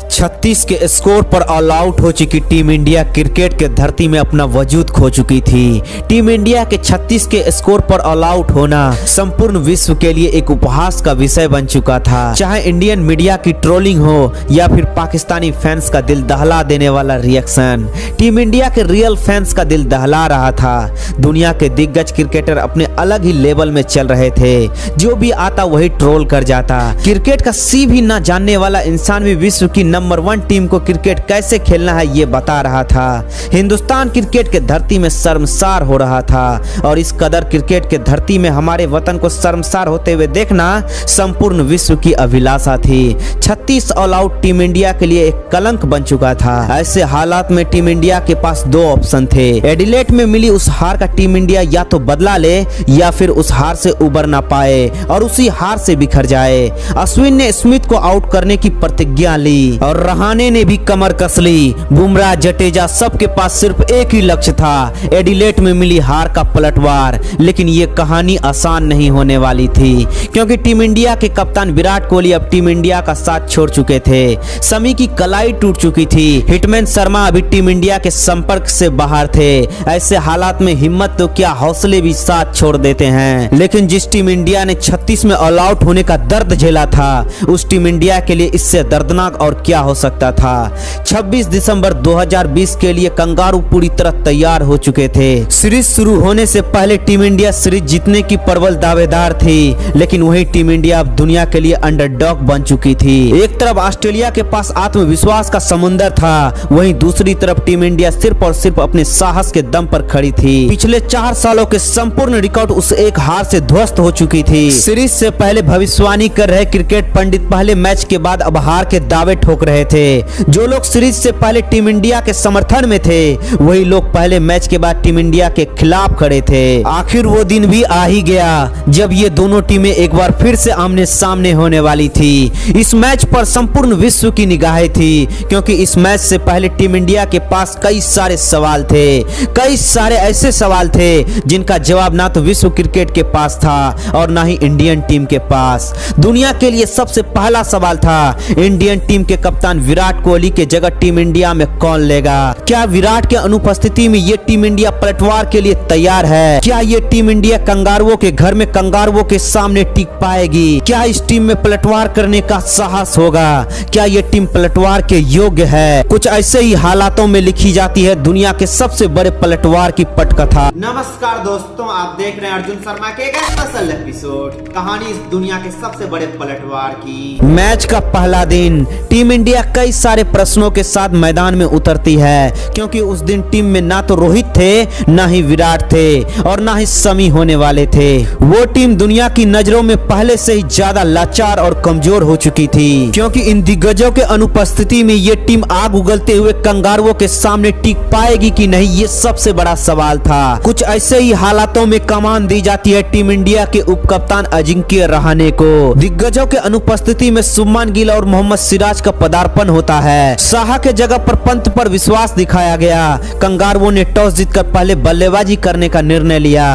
36 के स्कोर पर all out हो चुकी टीम इंडिया क्रिकेट के धरती में अपना वजूद खो चुकी थी। टीम इंडिया के 36 के स्कोर पर ऑल आउट होना संपूर्ण विश्व के लिए एक उपहास का विषय बन चुका था। चाहे इंडियन मीडिया की ट्रोलिंग हो या फिर पाकिस्तानी फैंस का दिल दहला देने वाला रिएक्शन, टीम इंडिया के रियल फैंस का दिल दहला रहा था। दुनिया के दिग्गज क्रिकेटर अपने अलग ही लेवल में चल रहे थे, जो भी आता वही ट्रोल कर जाता। क्रिकेट का सी भी ना जानने वाला इंसान भी विश्व की नंबर 1 टीम को क्रिकेट कैसे खेलना है ये बता रहा था। हिंदुस्तान क्रिकेट के धरती में शर्मसार हो रहा था और इस कदर क्रिकेट के धरती में हमारे वतन को शर्मसार होते हुए देखना संपूर्ण विश्व की अभिलाषा थी। 36 ऑल आउट टीम इंडिया के लिए एक कलंक बन चुका था। ऐसे हालात में टीम इंडिया के पास दो ऑप्शन थे। एडिलेड में मिली उस हार का टीम इंडिया या तो बदला ले या फिर उस हार से उबर ना पाए और उसी हार से बिखर जाए। अश्विन ने स्मिथ को आउट करने की प्रतिज्ञा ली और रहाणे ने भी कमर कस ली। बुमराह, जडेजा सबके पास सिर्फ एक ही लक्ष्य था, एडिलेड में मिली हार का पलटवार। लेकिन ये कहानी आसान नहीं होने वाली थी, क्योंकि टीम इंडिया के कप्तान विराट कोहली अब टीम इंडिया का साथ छोड़ चुके थे। शमी की कलाई टूट चुकी थी। हिटमैन शर्मा अभी टीम इंडिया के संपर्क से बाहर थे। ऐसे हालात में हिम्मत तो क्या, हौसले भी साथ छोड़ देते हैं। लेकिन जिस टीम इंडिया ने 36 में ऑल आउट होने का दर्द झेला था, उस टीम इंडिया के लिए इससे दर्दनाक और क्या हो सकता था। 26 दिसंबर 2020 के लिए कंगारू पूरी तरह तैयार हो चुके थे। सीरीज शुरू होने से पहले टीम इंडिया सीरीज जीतने की प्रबल दावेदार थी, लेकिन वही टीम इंडिया अब दुनिया के लिए अंडरडॉग बन चुकी थी। एक तरफ ऑस्ट्रेलिया के पास आत्मविश्वास का समुंदर था, वहीं दूसरी तरफ टीम इंडिया सिर्फ और सिर्फ अपने साहस के दम पर खड़ी थी। पिछले 4 सालों के संपूर्ण रिकॉर्ड उस एक हार से ध्वस्त हो चुकी थी। सीरीज से पहले भविष्यवाणी कर रहे क्रिकेट पंडित पहले मैच के बाद अब हार के दावे ठोक रहे थे। जो लोग सीरीज से पहले टीम इंडिया के समर्थन में थे, वही लोग पहले मैच के बाद टीम इंडिया के खिलाफ खड़े थे। आखिर वो दिन भी आ ही गया जब ये दोनों टीमें एक बार फिर से आमने सामने होने वाली थी। इस मैच पर संपूर्ण विश्व की निगाहें थी, क्योंकि इस मैच से पहले टीम इंडिया के पास कई सारे सवाल थे। कई सारे ऐसे सवाल थे जिनका जवाब ना तो विश्व क्रिकेट के पास था और ना ही इंडियन टीम के पास। दुनिया के लिए सबसे पहला सवाल था, इंडियन टीम के कप्तान विराट कोहली के जगह टीम इंडिया में कौन लेगा। क्या विराट के अनुपस्थिति में ये टीम इंडिया पलटवार के लिए तैयार है? क्या ये टीम इंडिया कंगारुओं के घर में कंगारुओं के सामने टिक पाएगी? क्या इस टीम में पलटवार करने का साहस होगा? क्या ये टीम पलटवार के योग्य है? कुछ ऐसे ही हालातों में लिखी जाती है दुनिया के सबसे बड़े पलटवार की पटकथा। नमस्कार दोस्तों, आप देख रहे हैं अर्जुन शर्मा के एक स्पेशल एपिसोड, कहानी इस दुनिया के सबसे बड़े पलटवार की। मैच का पहला दिन टीम इंडिया कई सारे प्रश्नों के साथ मैदान में उतरती है, क्योंकि उस दिन टीम में ना तो रोहित थे, ना ही विराट थे और ना ही शमी होने वाले थे। वो टीम दुनिया की नजरों में पहले से ही ज्यादा लाचार और कमजोर हो चुकी थी, क्योंकि इन दिग्गजों के अनुपस्थिति में ये टीम आग उगलते हुए कंगारुओं के सामने टिक पाएगी कि नहीं, ये सबसे बड़ा सवाल था। कुछ ऐसे ही हालातों में कमान दी जाती है टीम इंडिया के उपकप्तान अजिंक्य रहाणे को। दिग्गजों के अनुपस्थिति में शुभमन गिल और मोहम्मद सिराज का पदार्पण होता है। साहा के जगह पर पंत पर विश्वास दिखाया गया। कंगारुओं ने टॉस जीतकर पहले बल्लेबाजी करने का निर्णय लिया।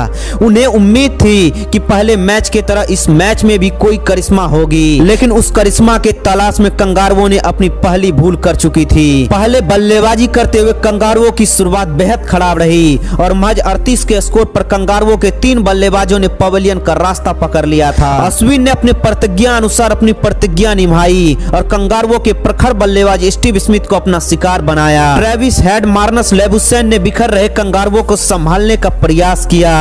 उन्हें उम्मीद थी कि पहले मैच की तरह इस मैच में भी कोई करिश्मा होगी, लेकिन उस करिश्मा के तलाश में कंगारुओं ने अपनी पहली भूल कर चुकी थी। पहले बल्लेबाजी करते हुए कंगारुओं की शुरुआत बेहद खराब रही और महज 38 के स्कोर पर कंगारुओं के 3 बल्लेबाजों ने पवेलियन का रास्ता पकड़ लिया था। अश्विन ने अपने प्रतिज्ञा अनुसार अपनी प्रतिज्ञा निभाई और कंगारुओं के प्रखर बल्लेबाज स्टीव स्मिथ को अपना शिकार बनाया। ट्रेविस हेड, मार्नस लेबुसैन ने बिखर रहे कंगारुओं को संभालने का प्रयास किया,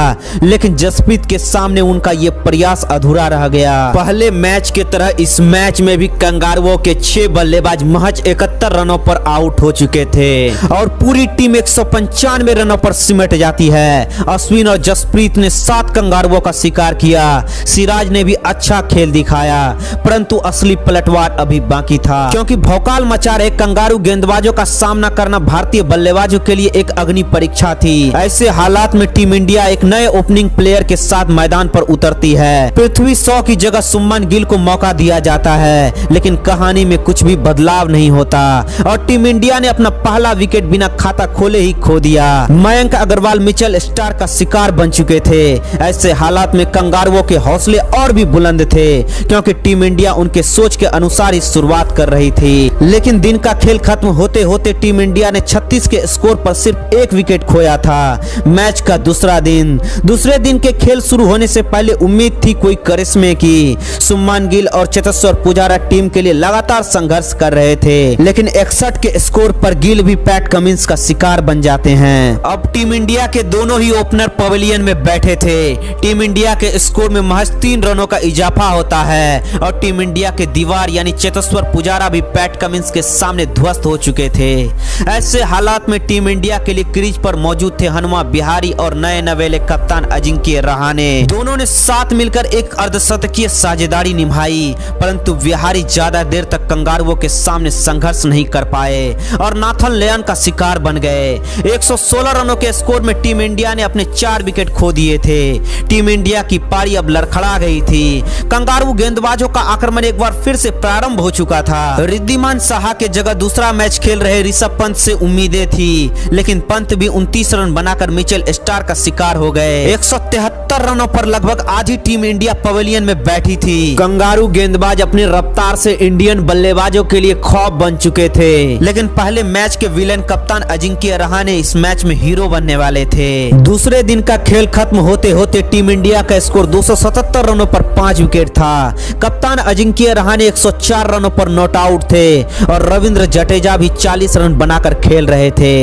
लेकिन जसप्रीत के सामने उनका ये प्रयास अधूरा रह गया। पहले मैच की तरह इस मैच में भी कंगारुओं के 6 बल्लेबाज महज 71 रनों पर आउट हो चुके थे और पूरी टीम 195 रनों पर सिमट जाती है। अश्विन और जसप्रीत ने 7 कंगारुओं का शिकार किया। सिराज ने भी अच्छा खेल दिखाया, परंतु असली पलटवार अभी बाकी था, क्योंकि भौकाल मचा रहे कंगारू गेंदबाजों का सामना करना भारतीय बल्लेबाजों के लिए एक अग्नि परीक्षा थी। ऐसे हालात में टीम इंडिया एक नए ओपनिंग प्लेयर के साथ मैदान पर उतरती है। पृथ्वी शॉ की जगह शुभमन गिल को मौका दिया जाता है, लेकिन कहानी में कुछ भी बदलाव नहीं होता और टीम इंडिया ने अपना पहला विकेट बिना खाता खोले ही खो दिया। मयंक अग्रवाल, मिचेल स्टार्क का शिकार बन चुके थे। ऐसे हालात में कंगारुओं के हौसले और भी बुलंद थे, क्योंकि टीम इंडिया उनके सोच के अनुसार ही शुरुआत कर रही थी। थी, लेकिन दिन का खेल खत्म होते होते टीम इंडिया ने 36 के स्कोर पर सिर्फ 1 विकेट खोया था। मैच का दूसरे दिन के खेल शुरू होने से पहले उम्मीद थी कोई करिश्मे की। शुभमन गिल और चेतेश्वर पुजारा टीम के लिए लगातार संघर्ष कर रहे थे, लेकिन 61 के स्कोर पर गिल भी पैट कमिंस का शिकार बन जाते हैं। अब टीम इंडिया के दोनों ही ओपनर पवेलियन में बैठे थे। टीम इंडिया के स्कोर में महज 3 रनों का इजाफा होता है और टीम इंडिया के दीवार यानी चेतेश्वर पुजारा भी पैट कमिंस के सामने ध्वस्त हो चुके थे। ऐसे हालात में टीम इंडिया के लिए क्रीज पर मौजूद थे हनुमा विहारी और नए नवेले कप्तान अजिंक्य रहाणे। दोनों ने साथ मिलकर एक अर्धशतकीय साझेदारी निभाई, परंतु विहारी ज्यादा देर तक कंगारुओं के सामने संघर्ष नहीं कर पाए और नाथन लियोन का शिकार बन गए। 116 रनों के स्कोर में टीम इंडिया ने अपने 4 विकेट खो दिए थे। टीम इंडिया की पारी अब लड़खड़ा गई थी। कंगारू गेंदबाजों का आक्रमण एक बार फिर से प्रारंभ हो चुका था। रिद्धिमान साहा के जगह दूसरा मैच खेल रहे ऋषभ पंत से उम्मीदें थी, लेकिन पंत भी 29 रन बनाकर मिचेल स्टार्क का शिकार हो गए। 173 रनों पर लगभग आधी टीम इंडिया पवेलियन में बैठी थी। कंगारू गेंदबाज अपनी रफ्तार से इंडियन बल्लेबाजों के लिए खौफ बन चुके थे, लेकिन पहले मैच के विलेन कप्तान अजिंक्य रहाणे इस मैच में हीरो बनने वाले थे। दूसरे दिन का खेल खत्म होते होते टीम इंडिया का स्कोर 277 रनों पर 5 विकेट था। कप्तान अजिंक्य रहाणे 104 रनों पर नॉट आउट थे और रविंद्र जडेजा भी 40 रन बनाकर खेल रहे थे।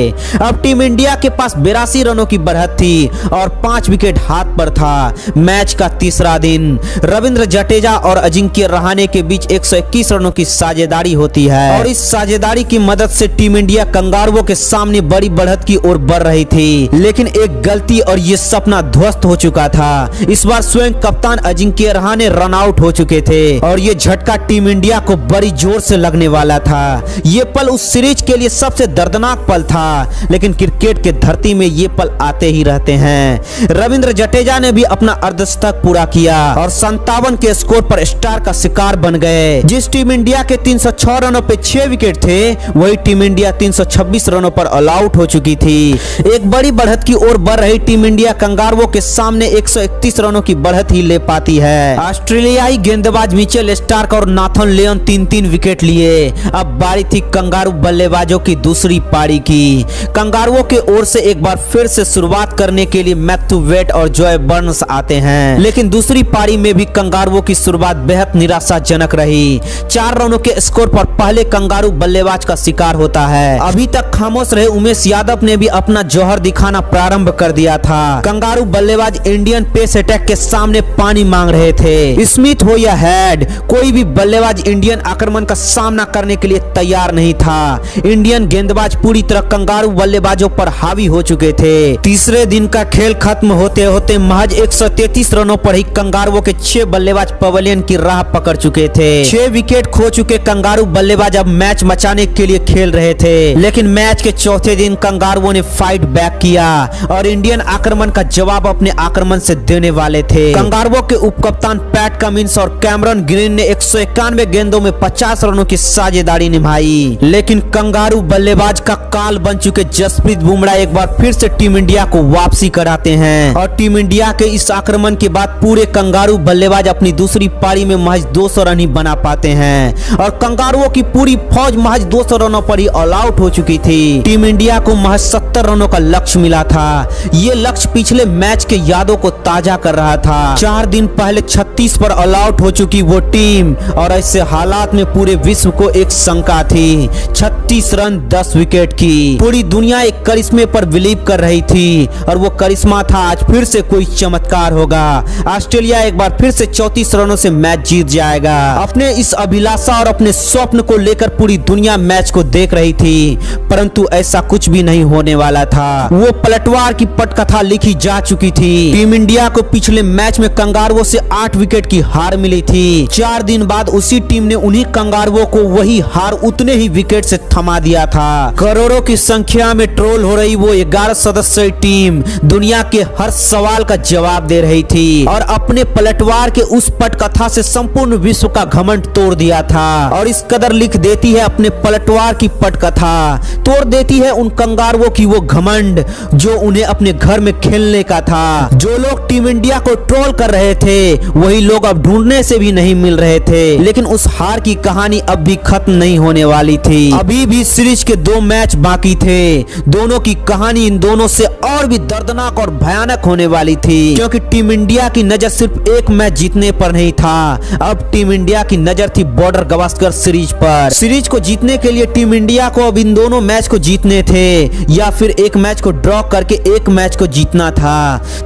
अब टीम इंडिया के पास 82 रनों की बढ़त थी और 5 विकेट हाथ पर था। मैच का तीसरा दिन रविंद्र जडेजा और अजिंक्य रहाणे के बीच 121 रनों की साझेदारी होती है और इस साझेदारी की मदद से टीम इंडिया कंगारुओं के सामने बड़ी बढ़त की ओर बढ़ रही थी, लेकिन एक गलती और ये सपना ध्वस्त हो चुका था। इस बार स्वयं कप्तान अजिंक्य रहाणे रन आउट हो चुके थे और ये झटका टीम इंडिया को बड़ी जोर से लगने वाला था। ये पल उस सीरीज के लिए सबसे दर्दनाक पल था, लेकिन क्रिकेट के धरती में ये पल आते ही रहते हैं। रविंद्र जडेजा ने भी अपना अर्धशतक पूरा किया और 57 के स्कोर पर स्टार का शिकार बन गए। जिस टीम इंडिया के 306 रनों पे 6 विकेट थे, वही टीम इंडिया 326 रनों पर ऑल आउट हो चुकी थी। एक बड़ी बढ़त की ओर बढ़ रही टीम इंडिया कंगारुओं के सामने 131 रनों की बढ़त ही ले पाती है। ऑस्ट्रेलियाई गेंदबाज मिचेल स्टार्क और नाथन लियोन 3-3 विकेट लिए। अब बारी थी कंगारू बल्लेबाजों की दूसरी पारी की। कंगारुओं के ओर से एक बार फिर से शुरुआत करने के लिए मैथ्यू वेट और जॉय बर्न्स आते हैं, लेकिन दूसरी पारी में भी कंगारुओं की शुरुआत बेहद निराशाजनक रही। 4 रनों के स्कोर पर पहले कंगारू बल्लेबाज का शिकार होता है। अभी तक खामोश रहे उमेश यादव ने भी अपना जौहर दिखाना प्रारंभ कर दिया था। कंगारू बल्लेबाज इंडियन पेस अटैक के सामने पानी मांग रहे थे। स्मिथ हो या हेड, कोई भी बल्लेबाज इंडियन आक्रमण का सामना करने के लिए तैयार नहीं था। इंडियन गेंदबाज पूरी तरह कंगारू बल्लेबाजों पर हावी हो चुके थे। तीसरे दिन का खेल खत्म होते होते महज 133 रनों पर ही कंगारुओं के 6 बल्लेबाज पवेलियन की राह पकड़ चुके थे। 6 विकेट खो चुके कंगारू बल्लेबाज अब मैच बचाने के लिए खेल रहे थे, लेकिन मैच के चौथे दिन कंगारुओं ने फाइट बैक किया और इंडियन आक्रमण का जवाब अपने आक्रमण से देने वाले थे। कंगारुओं के उपकप्तान पैट कमिंस और कैमरन ग्रीन ने 191 गेंदों में 50 रनों की साझेदारी निभाई, लेकिन कंगारू बल्लेबाज का काल बन चुके जसप्रीत बुमराह एक बार फिर से टीम इंडिया को वापसी कराते हैं और टीम इंडिया के इस आक्रमण के बाद पूरे कंगारू बल्लेबाज अपनी दूसरी पारी में महज 200 रन ही बना पाते हैं और कंगारुओं की पूरी फौज महज 200 रनों पर ही ऑल आउट हो चुकी थी। टीम इंडिया को महज 70 रनों का लक्ष्य मिला था। ये लक्ष्य पिछले मैच के यादों को ताजा कर रहा था। 4 दिन पहले 36 पर ऑल आउट हो चुकी वो टीम और ऐसे हालात में पूरे विश्व को एक शंका थी। 36 रन 10 विकेट की पूरी दुनिया एक करिश्मे पर बिलीव कर रही थी और वो करिश्मा था आज फिर से कोई चमत्कार होगा। ऑस्ट्रेलिया एक बार फिर से 34 रनों से मैच जीत जाएगा। अपने इस अभिलाषा और अपने स्वप्न को लेकर पूरी दुनिया मैच को देख रही थी, परंतु ऐसा कुछ भी नहीं होने वाला था। वो पलटवार की पटकथा लिखी जा चुकी थी। टीम इंडिया को पिछले मैच में कंगारुओं से 8 विकेट की हार मिली थी। 4 दिन बाद उसी टीम ने उन्हीं कंगारुओं को वही हार उतने ही विकेट से थमा दिया था। करोड़ों की संख्या में ट्रोल हो रही वो 11 सदस्यीय टीम दुनिया के हर सवाल का जवाब दे रही थी और अपने पलटवार के उस पटकथा से संपूर्ण विश्व का घमंड तोड़ दिया था। और इस कदर लिख देती है अपने पलटवार की पटकथा, तोड़ देती है उन कंगारुओं की वो घमंड जो उन्हें अपने घर में खेलने का था। जो लोग टीम इंडिया को ट्रोल कर रहे थे वही लोग अब ढूंढने से भी नहीं मिल रहे थे। लेकिन उस हार की कहानी अब भी खत्म नहीं होने वाली थी। अभी भी सीरीज के 2 मैच बाकी थे। दोनों की कहानी इन दोनों से और भी दर्दनाक और भयानक होने वाली थी, क्योंकि टीम इंडिया की नजर सिर्फ एक मैच जीतने पर नहीं था। अब टीम इंडिया की नजर थी बॉर्डर गावस्कर सीरीज पर। सीरीज को जीतने के लिए टीम इंडिया को अब इन दोनों मैच को जीतने थे या फिर एक मैच को ड्रॉ करके एक मैच को जीतना था।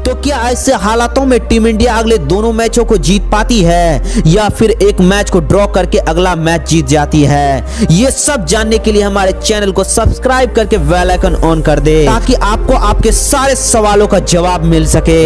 तो क्या ऐसे हालातों में टीम इंडिया अगले दोनों मैचों को जीत पाती है या फिर एक मैच को ड्रॉ करके अगला मैच जीत जाती है? ये सब जानने के लिए हमारे चैनल को सब्सक्राइब करके बेल आइकन ऑन कर दे, ताकि आपको आपके सारे सवालों का जवाब मिल सके।